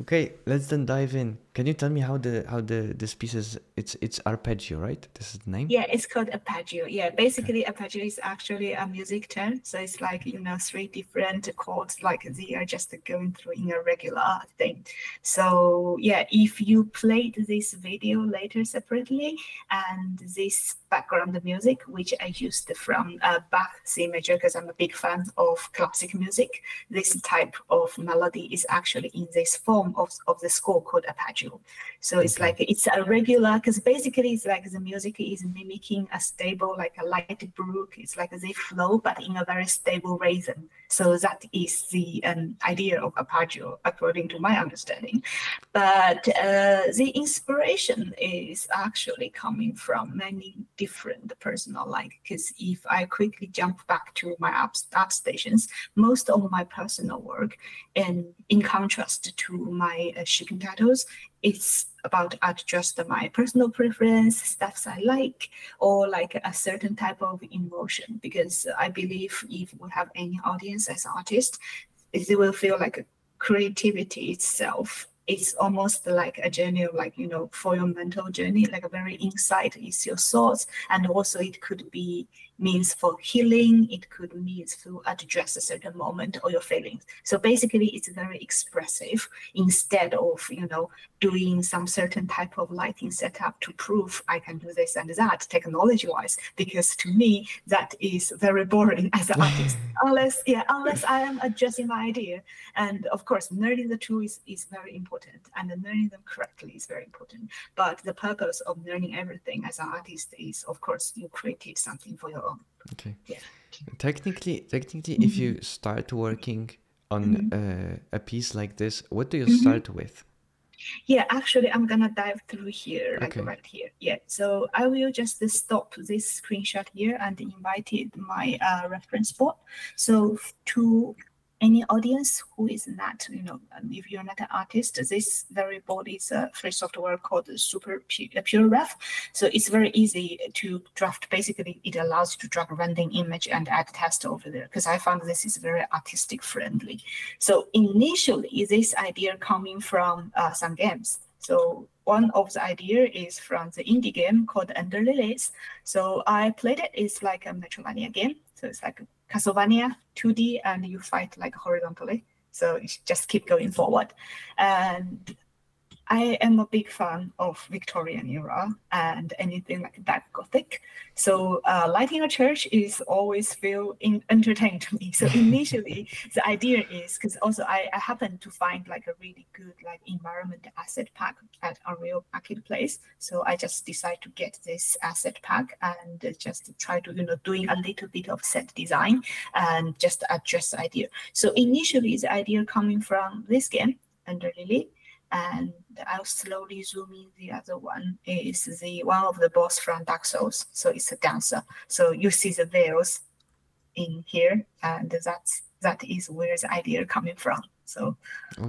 Okay, let's then dive in. Can you tell me how this piece is? It's arpeggio, right? This is the name. Yeah, it's called arpeggio. Yeah, basically arpeggio is actually a music term. So it's like, three different chords, like they are just going through in a regular thing. So yeah, if you played this video later separately, and this background music, which I used from Bach C major, because I'm a big fan of classic music, this type of melody is actually in this form of the score called arpeggio. So it's like, it's a regular, because basically it's like the music is mimicking a stable, like a light brook. It's like they flow, but in a very stable rhythm. So that is the idea of arpeggio, according to my understanding. But the inspiration is actually coming from many different personal, like, because if I quickly jump back to my art stations, most of my personal work, and in contrast to my shipping titles, it's about just my personal preference, stuffs I like, or like a certain type of emotion. Because I believe if we have any audience as artists, they will feel like creativity itself. It's almost like a journey of, like, for your mental journey, like a very insight is your thoughts. And also it could be means for healing. It could means to address a certain moment or your feelings. So basically it's very expressive instead of, doing some certain type of lighting setup to prove I can do this and that technology wise, because to me that is very boring as an artist unless I am adjusting my idea. And of course learning the tool is very important, and learning them correctly is very important. But the purpose of learning everything as an artist is, of course, you created something for your own. Okay. Yeah. Technically, if you start working on a piece like this, what do you start with? Yeah, actually, I'm gonna dive through here, like right here. Yeah, so I will just stop this screenshot here and invited my reference board. So to any audience who is not, if you're not an artist, this very board is a free software called Super Pure Ref. So it's very easy to draft. Basically, it allows you to drag a random image and add text over there, because I found this is very artistic friendly. So initially, this idea coming from some games. So one of the idea is from the indie game called Under Lilies. So I played it. It's like a Metroidvania game. So it's like Castlevania 2D, and you fight like horizontally. So you just keep going forward. And I am a big fan of Victorian era and anything like that Gothic. So lighting a church is always feel entertaining to me. So initially, the idea is, because also I happen to find like a really good like environment asset pack at Unreal Marketplace. So I just decide to get this asset pack and just try to doing a little bit of set design and just adjust the idea. So initially, the idea coming from this game, Under Lily. And I'll slowly zoom in. The other one is the one of the boss from Dark Souls. So it's a dancer. So you see the veils in here, and that is where the idea coming from. So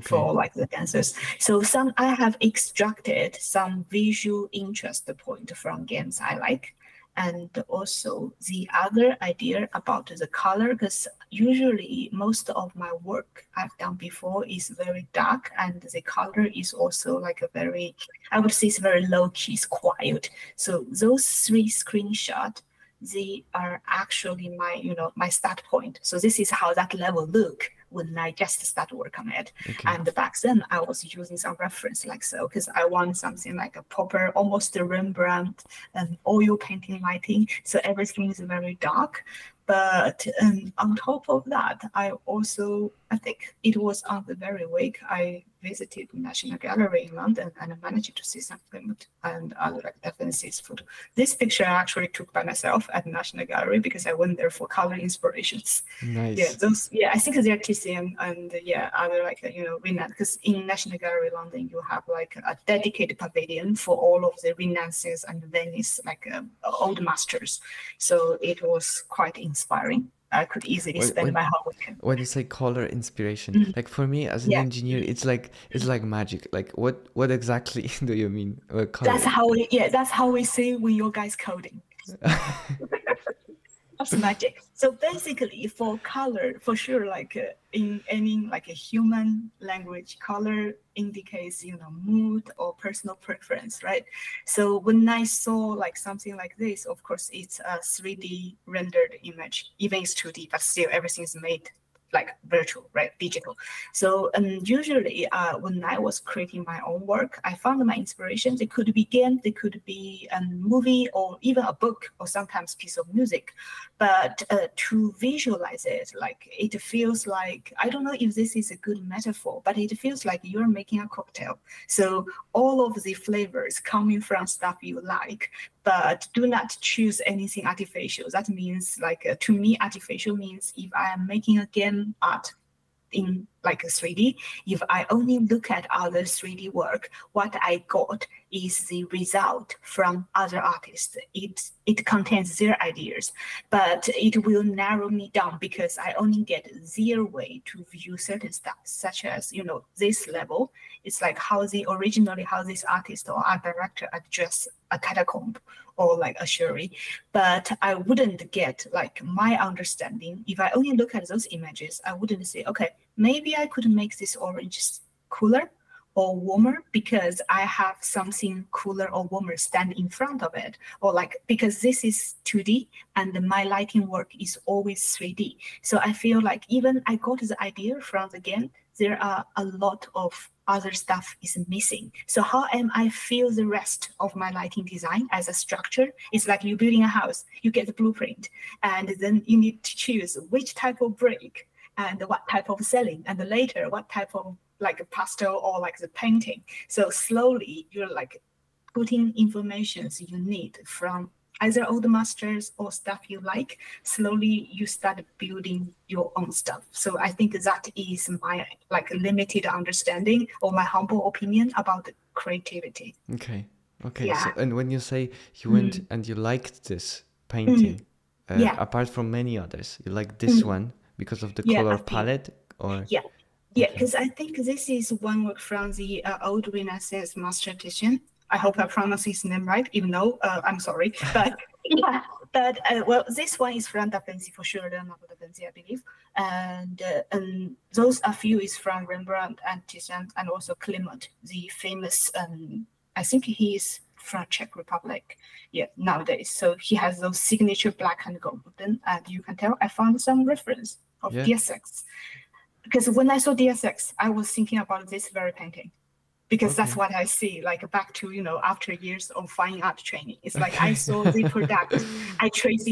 for like the dancers. So I have extracted some visual interest point from games I like. And also the other idea about the color, because usually most of my work I've done before is very dark, and the color is also like a very, I would say it's very low key, it's quiet. So those three screenshots, they are actually my, my start point. So this is how that level look when I just start work on it. And back then I was using some reference like so, because I want something like a proper, almost a Rembrandt oil painting lighting. So everything is very dark. But on top of that, I think it was on the very week I visited National Gallery in London, and I managed to see something and other like references photo. This picture I actually took by myself at National Gallery because I went there for color inspirations. Nice. I think they're TCM and other like renowned, because in National Gallery London you have like a dedicated pavilion for all of the Renaissance and Venice like old masters. So it was quite inspiring. I could easily spend my whole weekend. When you say color inspiration, like for me as an engineer, it's like magic. Like what exactly do you mean? That's how we see when your guys coding. That's magic. So basically, for color, for sure, like in any like a human language, color indicates mood or personal preference, right? So when I saw like something like this, of course, it's a 3D rendered image, even it's 2D, but still everything is made like virtual, right? Digital. So usually when I was creating my own work, I found my inspirations. It could be game, it could be a movie, or even a book, or sometimes piece of music. But to visualize it, like it feels like, I don't know if this is a good metaphor, but it feels like you're making a cocktail. So all of the flavors coming from stuff you like, but do not choose anything artificial. That means like, to me, artificial means if I am making a game art in like a 3D, if I only look at other 3D work, what I got is the result from other artists. It contains their ideas, but it will narrow me down because I only get their way to view certain stuff, such as, this level. It's like how this artist or art director address a catacomb or like a sherry, but I wouldn't get like my understanding. If I only look at those images, I wouldn't say, okay, maybe I could make this orange cooler or warmer because I have something cooler or warmer stand in front of it, or like because this is 2D and my lighting work is always 3D. So I feel like even I got the idea from the game, there are a lot of other stuff is missing. So how am I feel the rest of my lighting design as a structure? It's like you're building a house, you get the blueprint, and then you need to choose which type of brick and what type of ceiling, and later what type of like a pastel or like the painting. So slowly you're like putting informations you need from either old masters or stuff you like. Slowly you start building your own stuff. So I think that is my like limited understanding or my humble opinion about creativity. Okay. Yeah. So, and when you say you went and you liked this painting, Yeah. apart from many others, you like this one because of the color palette, or? Yeah. Yeah, because I think this is one work from the old Renaissance master Titian. I hope I pronounce his name right, even though I'm sorry. But yeah, but well, this one is from Da Vinci for sure, Leonardo da Vinci, I believe. And those a few is from Rembrandt and Titian, and also Klimt, the famous. I think he is from Czech Republic. Yeah, nowadays. So he has those signature black and golden, and you can tell I found some reference of DSX. Because when I saw DSX, I was thinking about this very painting, because that's what I see, like back to, after years of fine art training. It's like I saw the product,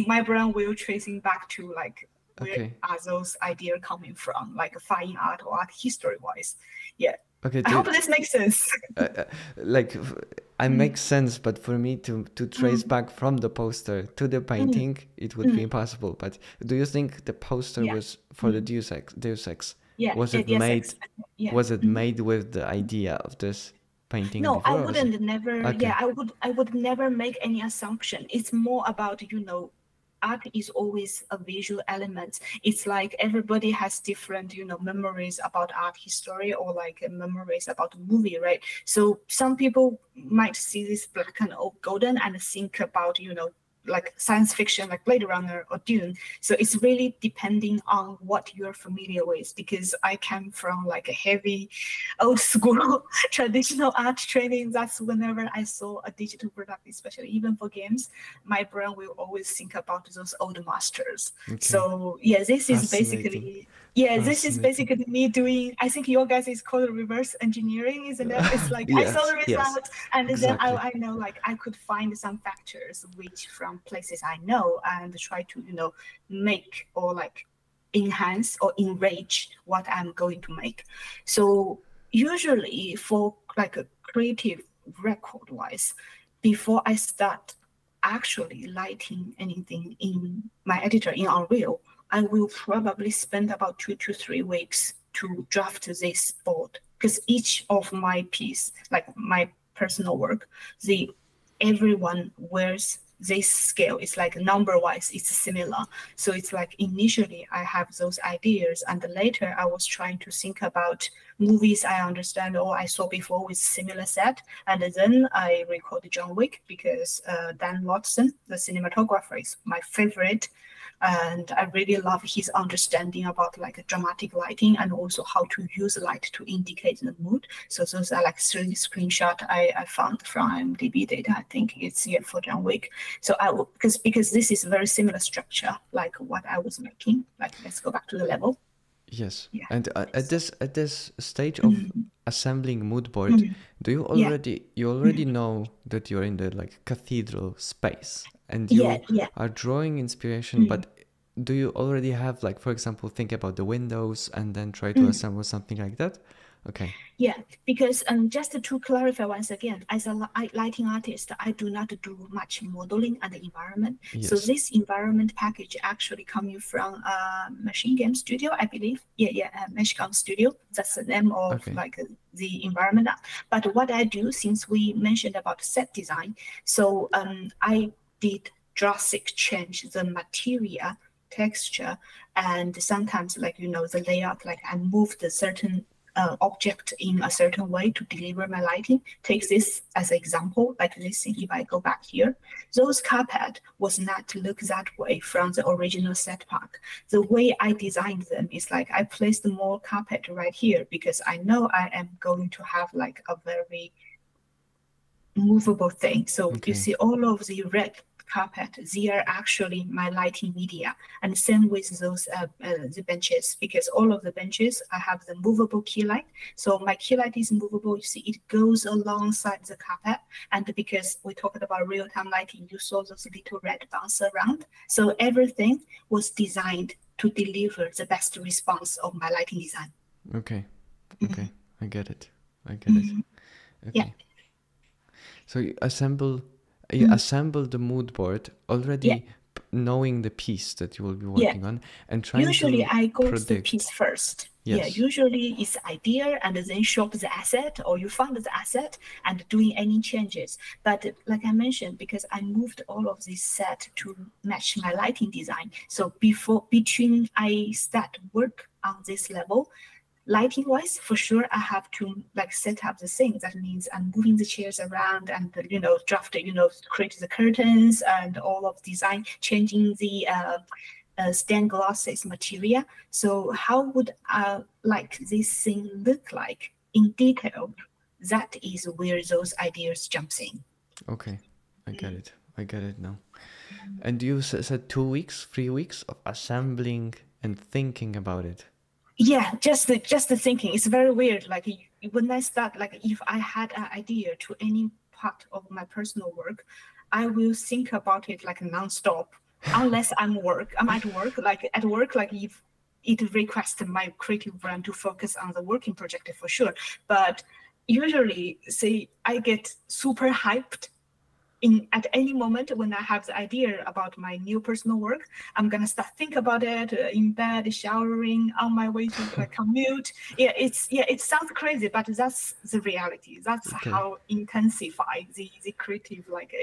my brain will tracing back to like, where are those ideas coming from, like fine art or art history wise. Yeah. Okay. I hope this makes sense. It makes sense, but for me to trace back from the poster to the painting, it would be impossible. But do you think the poster was for the Deus Ex? Yeah, was it made? Yeah. Was it made with the idea of this painting? No, before, I wouldn't never. Okay. Yeah, I would never make any assumption. It's more about art is always a visual element. It's like everybody has different memories about art history, or like memories about movie, right? So some people might see this black and golden and think about like science fiction, like Blade Runner or Dune. So it's really depending on what you're familiar with, because I came from like a heavy old school traditional art training. That's whenever I saw a digital product, especially even for games, my brain will always think about those old masters. Okay. So yeah, this is basically me doing, I think your guys is called reverse engineering, isn't it? It's like I saw the results, and then I know like I could find some factors which from places I know, and try to make or like enhance or enrich what I'm going to make. So usually for like a creative record wise, before I start actually lighting anything in my editor in Unreal, I will probably spend about 2 to 3 weeks to draft this board, because each of my piece, like my personal work, everyone wears this scale. It's like number wise, it's similar. So it's like initially I have those ideas, and later I was trying to think about movies I understand or I saw before with similar set. And then I recalled John Wick because Dan Watson, the cinematographer, is my favorite. And I really love his understanding about like dramatic lighting and also how to use light to indicate the mood. So those are like 3 screenshots I found from IMDb data. I think it's here for John Wick. So I will, because this is a very similar structure like what I was making. Like let's go back to the level. Yes. Yeah. And at this stage of assembling mood board, do you already know that you're in the like cathedral space and you are drawing inspiration, but do you already have like, for example, think about the windows and then try to assemble something like that? Okay. Yeah, because just to clarify once again, as a lighting artist, I do not do much modeling and the environment. Yes. So this environment package actually coming from Machine Game Studio, I believe. Machine Studio. That's the name of like the environment. But what I do, since we mentioned about set design, so I did drastic change the material, texture, and sometimes like the layout. Like I moved a certain object in a certain way to deliver my lighting. Take this as an example, like this thing, if I go back here, those carpet was not look that way from the original set pack. The way I designed them is like I placed more carpet right here because I know I am going to have like a very movable thing. So you see all of the red carpet, they are actually my lighting media, and same with those the benches, because all of the benches I have the movable key light. So my key light is movable. You see it goes alongside the carpet, and because we talked about real-time lighting, you saw those little red bounce around. So everything was designed to deliver the best response of my lighting design. Okay. I get it. Okay. Yeah. So you assemble the mood board already knowing the piece that you will be working on and trying usually to I go predict. to the piece first. Yes. Yeah, usually it's idea and then shop the asset, or you find the asset and doing any changes. But like I mentioned, because I moved all of this set to match my lighting design. So between I start work on this level, lighting wise, for sure, I have to like set up the thing. That means I'm moving the chairs around and draft, create the curtains and all of design, changing the stained glasses material. So how would like this thing look like in detail? That is where those ideas jumps in. Okay, I get it now. And you said 2 weeks, 3 weeks of assembling and thinking about it. Yeah, just the thinking. It's very weird. Like when I start, like if I had an idea to any part of my personal work, I will think about it like nonstop, unless I'm at work. Like at work, like if it requests my creative brain to focus on the working project for sure. But usually, say I get super hyped at any moment when I have the idea about my new personal work, I'm gonna start think about it in bed, showering, on my way to like commute. It sounds crazy, but that's the reality. That's how intensified the creative like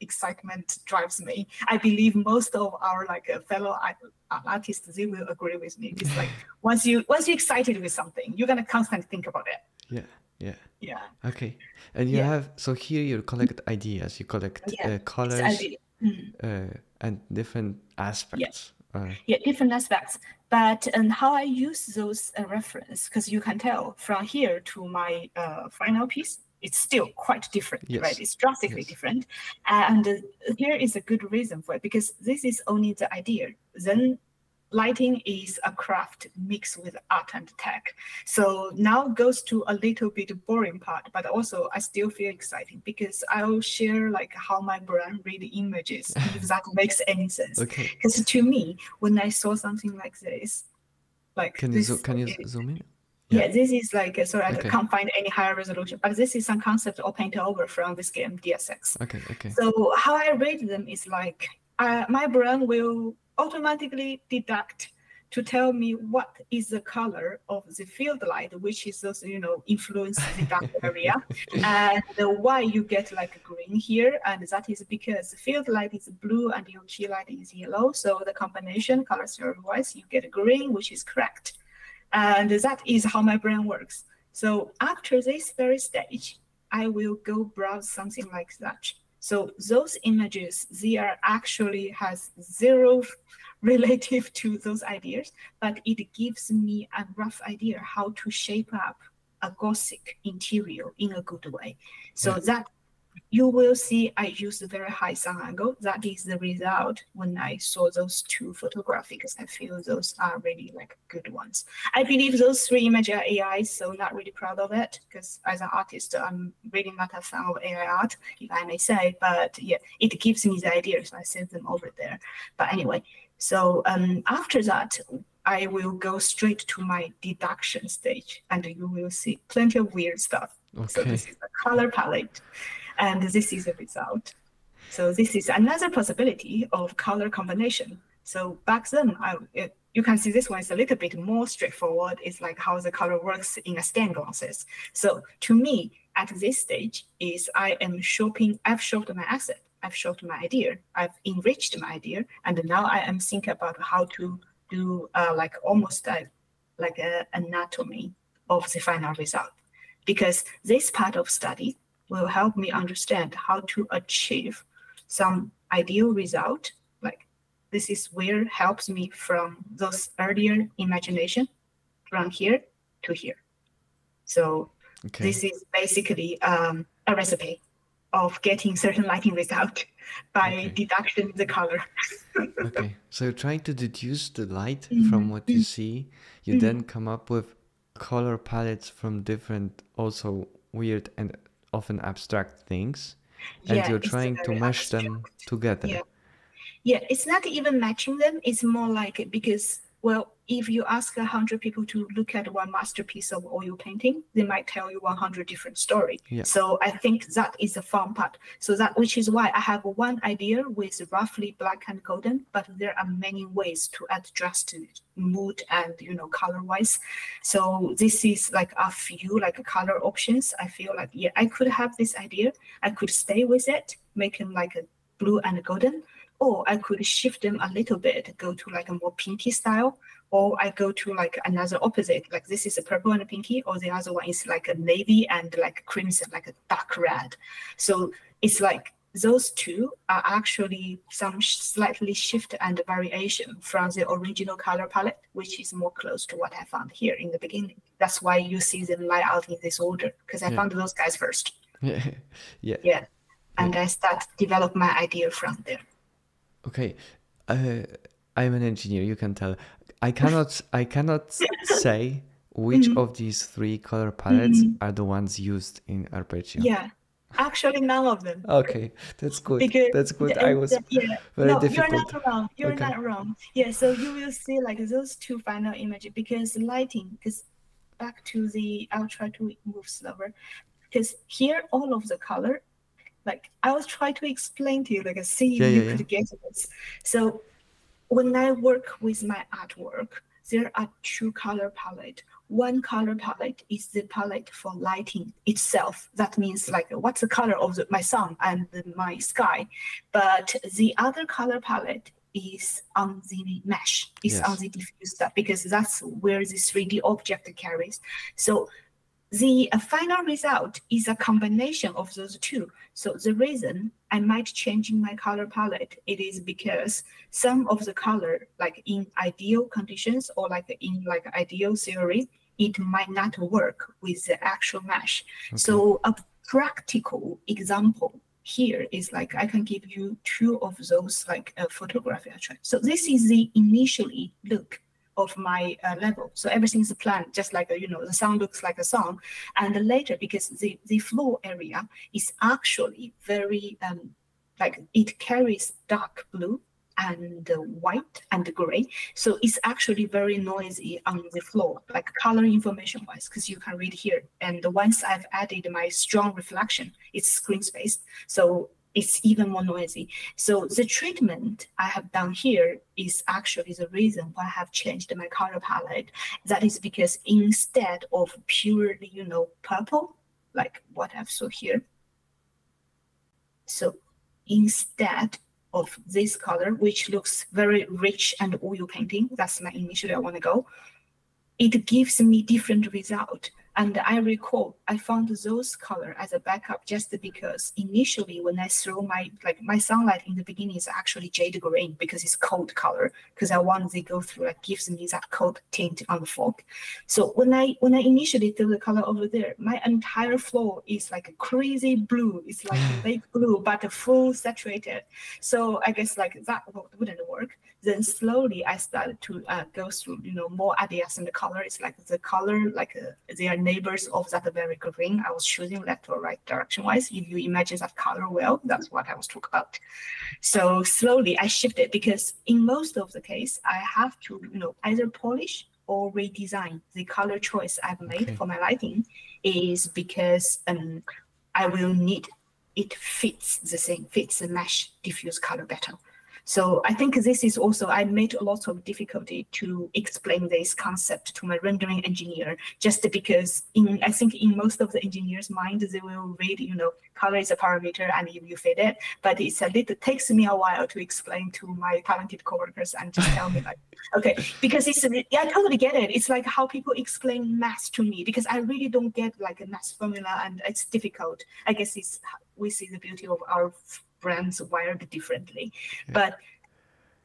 excitement drives me. I believe most of our like fellow artists, they will agree with me. It's like once you're excited with something, you're gonna constantly think about it. Yeah. Okay. And you have, so here you collect ideas, you collect colors and different aspects. Different aspects. But how I use those reference, because you can tell from here to my final piece, it's still quite different, right? It's drastically different. And here is a good reason for it, because this is only the idea. Then lighting is a craft mixed with art and tech. So now goes to a little bit boring part, but also I still feel exciting because I'll share like how my brain read images, if that makes any sense. Because to me, when I saw something like this, like can you zoom in? Yeah, this is like, sorry, I can't find any higher resolution, but this is some concept or paint over from this game, DSX. Okay. So how I read them is like, my brain will automatically deduct to tell me what is the color of the field light, which is those, influence the dark area, and why you get like green here, and that is because the field light is blue and your key light is yellow, so the combination color theory wise you get green, which is correct. And that is how my brain works. So after this very stage, I will go browse something like that. So those images, they are actually has zero relative to those ideas, but it gives me a rough idea how to shape up a Gothic interior in a good way. So that you will see I used a very high sun angle. That is the result when I saw those two photographs, because I feel those are really like good ones. I believe those 3 images are AI, so not really proud of it, because as an artist, I'm really not a fan of AI art, if I may say, but yeah, it gives me the ideas, so I send them over there. But anyway, so after that, I will go straight to my deduction stage, and you will see plenty of weird stuff. Okay. So this is the color palette, and this is the result. So this is another possibility of color combination. So back then, you can see this one is a little bit more straightforward. It's like how the color works in a stained glasses. So to me, at this stage, is I've shopped my asset, I've shopped my idea, I've enriched my idea, and now I am thinking about how to do like almost like an anatomy of the final result. Because this part of study will help me understand how to achieve some ideal result. Like this is where helps me from those earlier imagination from here to here. So this is basically a recipe of getting certain lighting result by deduction the color. Okay, so you're trying to deduce the light from what you see. You then come up with color palettes from different, also weird and often abstract things, and you're trying to mesh them together. Yeah, it's not even matching them. It's more like, because, well, if you ask 100 people to look at one masterpiece of oil painting, they might tell you 100 different stories. Yeah. So I think that is the fun part. So that, which is why I have one idea with roughly black and golden, but there are many ways to adjust to mood and, you know, color wise. So this is like a few like color options. I feel like, yeah, I could have this idea. I could stay with it, making like a blue and golden, or I could shift them a little bit, go to like a more pinky style, or I go to like another opposite, like this is a purple and a pinky, or the other one is like a navy and like crimson, like a dark red. So it's like those two are actually some slightly shift and variation from the original color palette, which is more close to what I found here in the beginning. That's why you see them light out in this order, because I found those guys first. Yeah. And I start develop my idea from there. Okay, I'm an engineer. You can tell. I cannot say which of these 3 color palettes are the ones used in Arpeggio. Yeah, actually none of them. Okay, that's good. Because that's good. I was very difficult. You're not wrong. You're not wrong. Yeah, so you will see like those 2 final images, because lighting. Because back to I'll try to move slower. Because here all of the color. Like I was trying to explain to you, like see if you could get this. So when I work with my artwork, there are 2 color palette. One color palette is the palette for lighting itself. That means like what's the color of my sun and my sky. But the other color palette is on the mesh, is on the diffuse stuff, because that's where the 3D object carries. So the final result is a combination of those 2. So the reason I might change my color palette, it is because some of the color, like in ideal conditions or like in like ideal theory, it might not work with the actual mesh. So a practical example here is like I can give you 2 of those like photography I tried. So this is the initially look of my level. So everything's planned, just like, you know, the sound looks like a song. And later, because the floor area is actually very, like it carries dark blue and white and gray. So it's actually very noisy on the floor, like color information wise, because you can read here. And once I've added my strong reflection, it's screen spaced. So it's even more noisy. So the treatment I have done here is actually the reason why I have changed my color palette. That is because instead of purely, you know, purple, like what I've saw here. So instead of this color, which looks very rich and oil painting, that's my initially I want to go. it gives me different result. And I recall I found those color as a backup just because initially when I throw my sunlight in the beginning is actually jade green because it's cold color, because I want they go through, like gives me that cold tint on the fog. So when I initially throw the color over there, my entire floor is like a crazy blue. It's like a lake blue, but a full saturated. So I guess like that wouldn't work. Then slowly I started to go through, more ideas in the color. It's like the color, like they are neighbors of that very green. I was choosing left or right direction wise. If you imagine that color well, that's what I was talking about. So slowly I shifted because in most of the case, I have to, either polish or redesign the color choice I've made for my lighting is because I will need it fits the mesh diffuse color better. So I think this is also, I made a lot of difficulty to explain this concept to my rendering engineer, just because I think in most of the engineers' mind, they will read, color is a parameter and you fit it, but it takes me a while to explain to my talented coworkers and just tell me like, okay, because I totally get it. It's like how people explain math to me, because I really don't get like a math formula and it's difficult. I guess we see the beauty of our brands wired differently. But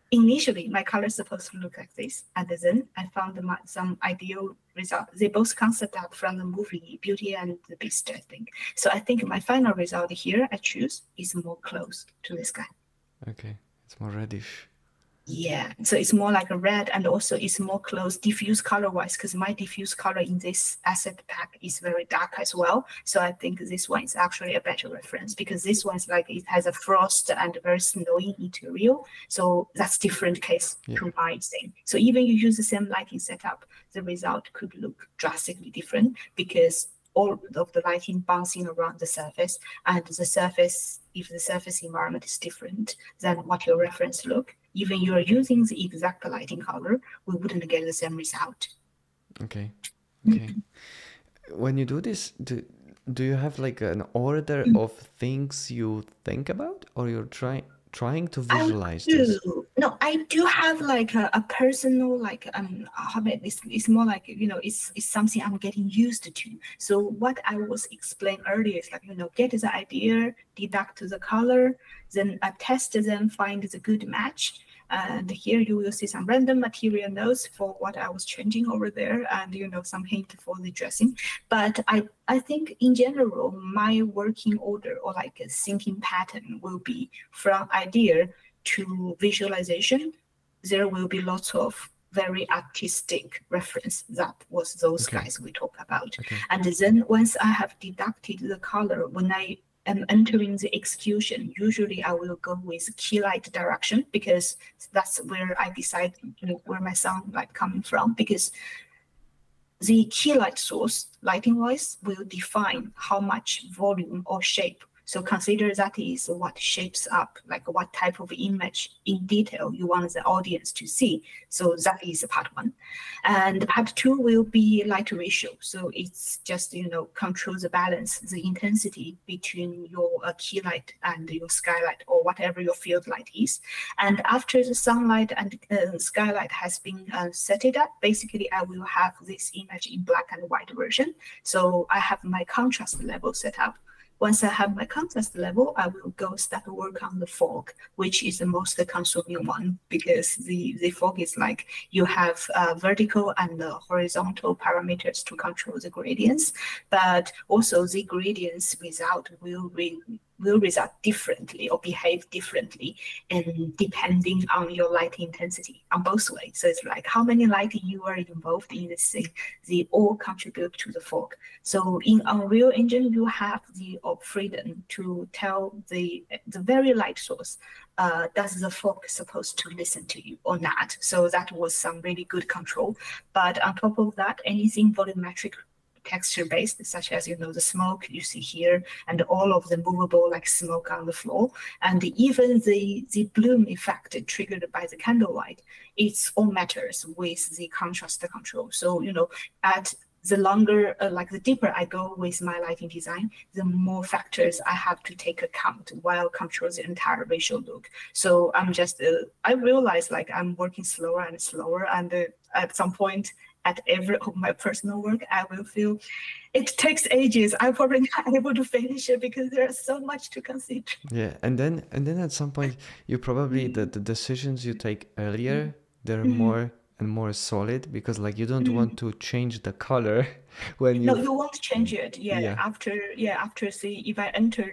initially my color is supposed to look like this, and then I found some ideal result. They both concept out from the movie Beauty and the Beast, I think. So I think my final result here I choose is more close to this guy. Okay, it's more reddish. Yeah, so it's more like a red, and also it's more close diffuse color wise, because my diffuse color in this asset pack is very dark as well. So I think this one is actually a better reference, because this one's like it has a frost and very snowy interior. So that's different case to my thing. So even you use the same lighting setup, the result could look drastically different because all of the lighting bouncing around the surface, and the surface, if the surface environment is different than what your reference look, even you're using the exact lighting color, we wouldn't get the same result. Okay. When you do this, do you have like an order of things you think about, or you're trying to visualize this? No, I do have like a personal like habit. It's more like it's something I'm getting used to. So what I was explaining earlier is like get the idea, deduct the color, then test them, find the good match. And here you will see some random material notes for what I was changing over there, and some hint for the dressing. But I think in general, my working order or like a thinking pattern will be from idea to visualization. There will be lots of very artistic reference. That was those guys we talked about. And then once I have deducted the color, when I am entering the execution, usually I will go with key light direction, because that's where I decide where my sunlight coming from, because the key light source, lighting-wise, will define how much volume or shape. So consider that is what shapes up, like what type of image in detail you want the audience to see. So that is part one. And part two will be light ratio. So it's just, control the balance, the intensity between your key light and your skylight, or whatever your field light is. And after the sunlight and skylight has been set it up, basically I will have this image in black and white version. So I have my contrast level set up. Once I have my contrast level, I will go start to work on the fog, which is the most consuming one, because the fog is like you have vertical and horizontal parameters to control the gradients, but also the gradients result will result differently or behave differently, and depending on your light intensity on both ways. So it's like how many lighting you are involved in this thing, they all contribute to the fog. So in Unreal Engine, you have the freedom to tell the very light source, does the fog supposed to listen to you or not? So that was some really good control. But on top of that, anything volumetric texture based, such as the smoke you see here, and all of the movable like smoke on the floor, and even the bloom effect triggered by the candlelight, it's all matters with the contrast control. So at the longer, like the deeper I go with my lighting design, the more factors I have to take account while control the entire visual look. So I'm just, I realize like I'm working slower and slower, and at some point at every of my personal work, I will feel it takes ages. I'm probably not able to finish it because there's so much to consider. Yeah, and then at some point you probably the decisions you take earlier, they're more and more solid because like you don't want to change the color when you. No, you won't change it. Yeah. After say if I enter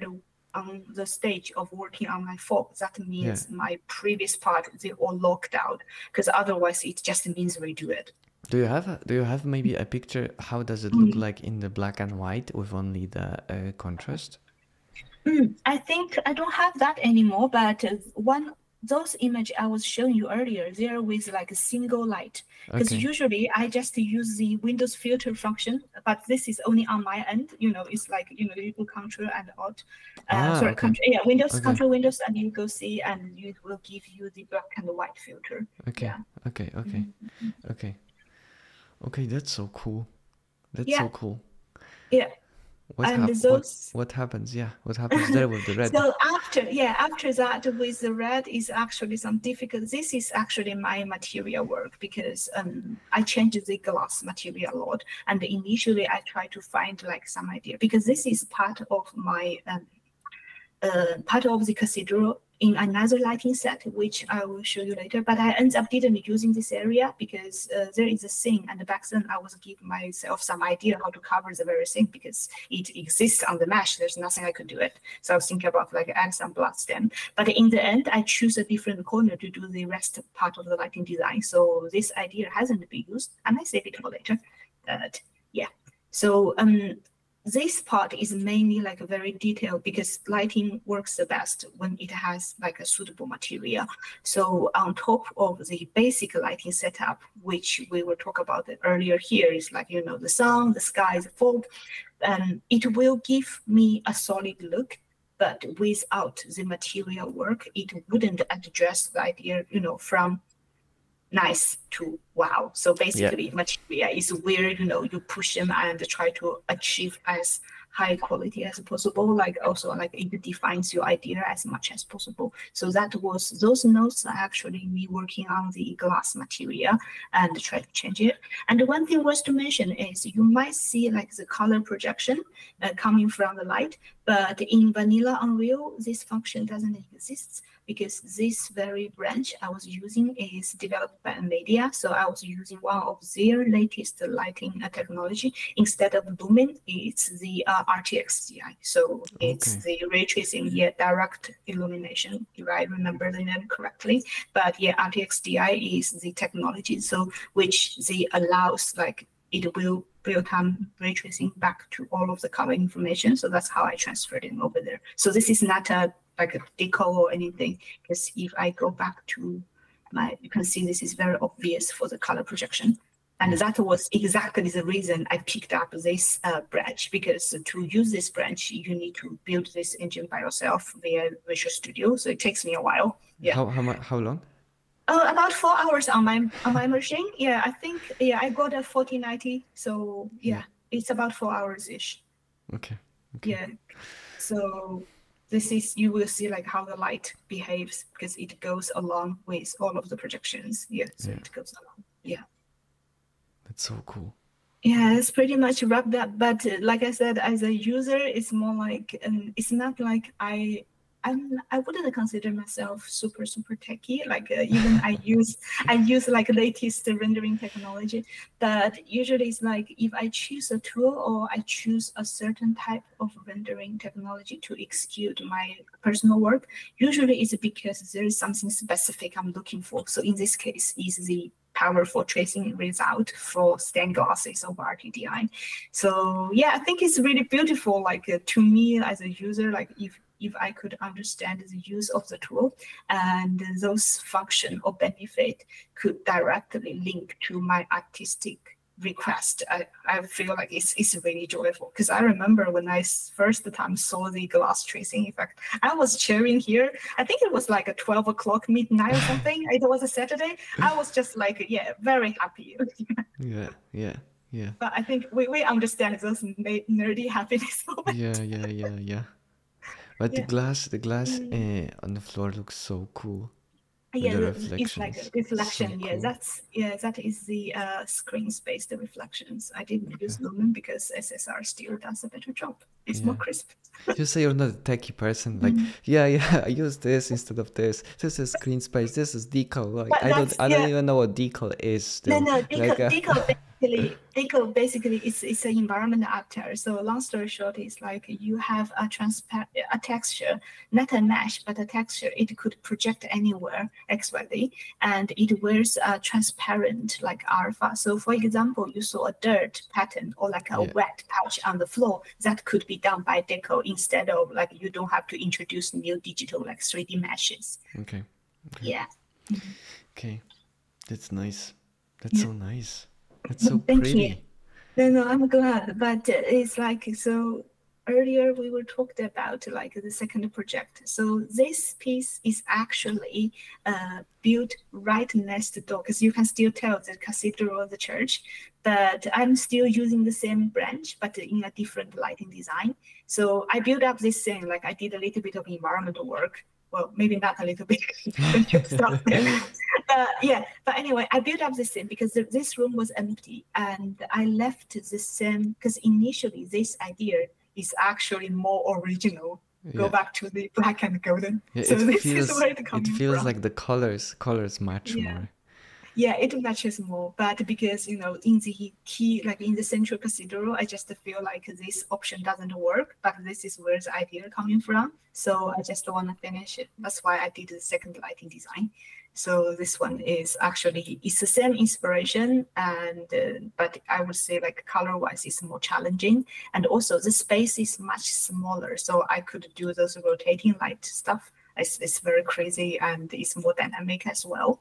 on the stage of working on my folk, that means my previous part they all locked out because otherwise it just means redo it. Do you have maybe a picture? How does it look like in the black and white with only the contrast? I think I don't have that anymore, but those image I was showing you earlier, they're with like a single light. Because usually I just use the Windows filter function, but this is only on my end. It's like, you do Control and Alt. Windows, Control Windows, and you go see, and it will give you the black and white filter. Okay, that's so cool. So cool. Yeah. What happens? Yeah, what happens there with the red? So after that with the red is actually some difficult. This is actually my material work because I changed the glass material a lot, and initially I tried to find like some idea because this is part of my part of the cathedral in another lighting set, which I will show you later. But I ended up didn't using this area because there is a scene, and back then I was giving myself some idea how to cover the very thing because it exists on the mesh. There's nothing I could do it. So I was thinking about like add some blood stem. But in the end, I choose a different corner to do the rest part of the lighting design. So this idea hasn't been used, and I save it for later. But yeah, so this part is mainly like a very detailed because lighting works the best when it has like a suitable material. So on top of the basic lighting setup, which we will talk about earlier here, is like, the sun, the sky, the fog, it will give me a solid look. But without the material work, it wouldn't address the idea, from nice to wow. So basically material is where you push them and try to achieve as high quality as possible, like also like it defines your idea as much as possible. So those notes are actually me working on the glass material and try to change it. And one thing worth to mention is you might see like the color projection coming from the light, but in vanilla Unreal this function doesn't exist because this very branch I was using is developed by NVIDIA. So I was using one of their latest lighting technology. Instead of Lumen, it's the RTX DI. So it's the ray tracing, direct illumination, if I remember the name correctly. But RTX DI is the technology, so which allows like it will real-time ray tracing back to all of the color information. So that's how I transferred it over there. So this is not like a deco or anything, because if I go back to you can see this is very obvious for the color projection. And that was exactly the reason I picked up this branch, because to use this branch, you need to build this engine by yourself via Visual Studio. So it takes me a while. Yeah. How long? About 4 hours on my machine. Yeah, I think I got a 4090. So it's about 4 hours ish. Okay. Yeah. So this is, you will see like how the light behaves because it goes along with all of the projections. Yeah. So it goes along. Yeah. That's so cool. Yeah, it's pretty much wrapped up. But like I said, as a user, it's more like, it's not like I wouldn't consider myself super techie. Like even I use like latest rendering technology. But usually it's like if I choose a tool or I choose a certain type of rendering technology to execute my personal work, usually it's because there is something specific I'm looking for. So in this case, is the powerful tracing result for stained glasses over RTDI. So yeah, I think it's really beautiful. Like to me as a user, like if I could understand the use of the tool and those function or benefit could directly link to my artistic request, I feel like it's really joyful. Because I remember when I first time saw the glass tracing effect, I was cheering here. I think it was like a 12 o'clock midnight or something. It was a Saturday. I was just like, very happy. Yeah. But I think we understand those nerdy happiness moments. Yeah. But the glass on the floor looks so cool. Yeah, the it's like a reflections. reflection. So Yeah, cool. that is the screen-based reflections. I didn't use Lumen because SSR still does a better job. It's more Yeah. crisp. You say you're not a techie person. Like, Mm. yeah, I use this instead of this. This is screen space. This is decal. Like, But that's I don't yeah. even know what decal is No, still. no, Like, Deco basically it's an environment actor. So long story short, it's like you have a texture, not a mesh, but a texture. It could project anywhere, XYZ, and it wears a transparent like alpha. So for example, you saw a dirt pattern or like a wet patch on the floor that could be done by Deco instead of like you don't have to introduce new digital like 3D meshes. okay. Yeah. Okay. That's nice. That's so nice. That's so Thank you. pretty. No, I'm glad. But it's like, so earlier we were talked about like the second project. So this piece is actually built right next door because you can still tell the cathedral of the church, but I'm still using the same branch, but in a different lighting design. So I built up this thing, like I did a little bit of environmental work. Well, maybe not a little bit, stuff. Yeah, but anyway, I built up this thing because this room was empty and I left the same because initially this idea is actually more original. Go back to the black and golden. Yeah, so this is where it comes from. It feels like the colors match more. Yeah, it matches more, but because in the key, like in the central cathedral, I just feel like this option doesn't work. But this is where the idea coming from, so I just want to finish it. That's why I did the second lighting design. So this one is actually it's the same inspiration, and but I would say like color wise, it's more challenging, and also the space is much smaller, so I could do those rotating light stuff. It's very crazy and it's more dynamic as well.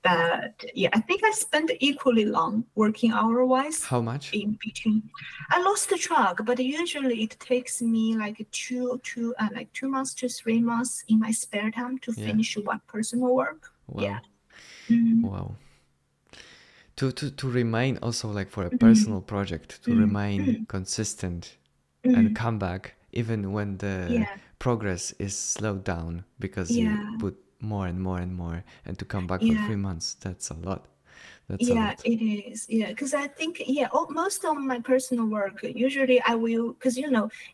But yeah, I think I spent equally long working hour-wise. How much? In between, I lost the track, but usually it takes me like 2 months to 3 months in my spare time to finish one personal work. Wow. Yeah. Wow. To remain also like for a personal project, to remain consistent and come back even when the progress is slowed down because you put more and more and more, and to come back for 3 months, that's a lot. That's a lot. It is. Yeah, because I think most of my personal work usually I will, because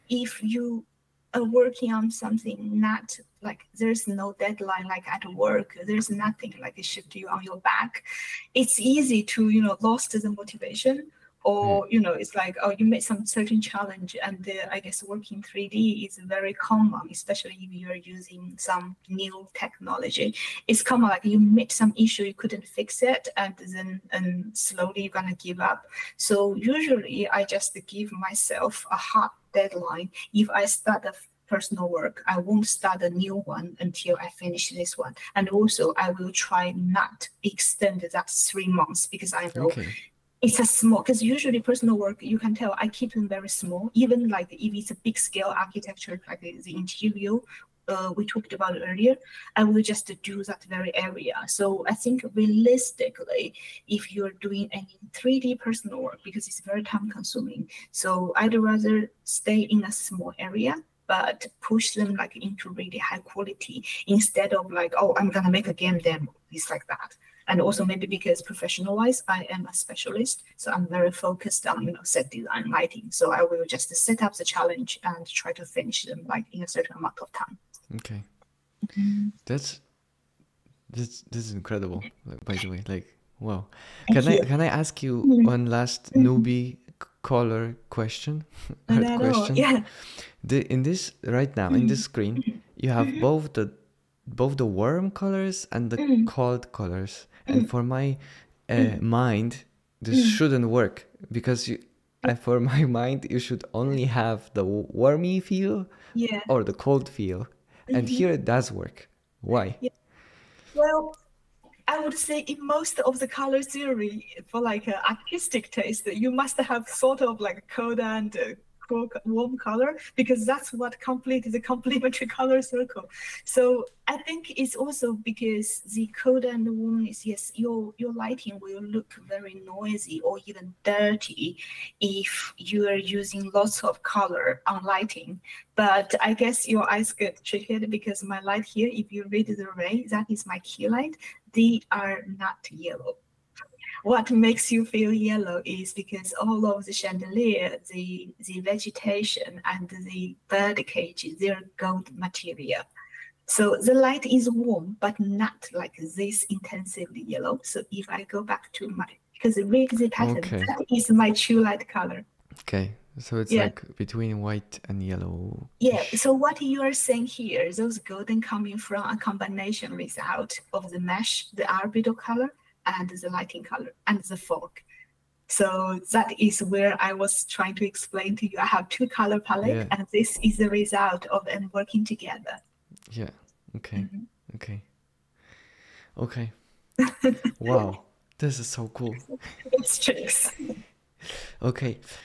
if you are working on something not like there's no deadline like at work, there's nothing like it shift you on your back, it's easy to lost the motivation. Or it's like, oh, you made some certain challenge, and I guess working 3D is very common, especially if you're using some new technology. It's common, like you met some issue, you couldn't fix it, and then slowly you're gonna give up. So usually I just give myself a hard deadline. If I start a personal work, I won't start a new one until I finish this one. And also I will try not extend that 3 months because I know it's a small, because usually personal work, you can tell I keep them very small, even like if it's a big scale architecture, like the interior we talked about earlier, I will just do that very area. So I think realistically, if you're doing any 3D personal work, because it's very time consuming, so I'd rather stay in a small area, but push them like into really high quality instead of like, oh, I'm gonna make a game demo. It's like that. And also maybe because professional-wise, I am a specialist, so I'm very focused on set design, lighting. So I will just set up the challenge and try to finish them like in a certain amount of time. Okay, this is incredible. By the way, like wow. Can I ask you one last newbie color question? Question? Yeah. In this right now in this screen, you have both the warm colors and the cold colors. And for my mind, this shouldn't work because for my mind, you should only have the warmy feel or the cold feel. And here it does work. Why? Yeah. Well, I would say in most of the color theory, for like artistic taste, you must have sort of like cold and cool, warm color, because that's what completes the complementary color circle. So I think it's also because the cold and the warmness, yes, your lighting will look very noisy or even dirty if you are using lots of color on lighting. But I guess your eyes get triggered because my light here, if you read the ray, that is my key light, they are not yellow. What makes you feel yellow is because all of the chandelier, the vegetation, and the bird cage, they're gold material. So the light is warm, but not like this intensively yellow. So if I go back to my, because read the pattern, that is my true light color. Okay, so it's like between white and yellow. Yeah, so what you are saying here, those golden coming from a combination result of the mesh, the albedo color, and the lighting color, and the fog. So that is where I was trying to explain to you. I have two color palette, and this is the result of them working together. Yeah. Okay. Okay. Okay. Wow. This is so cool. It's tricks. Okay.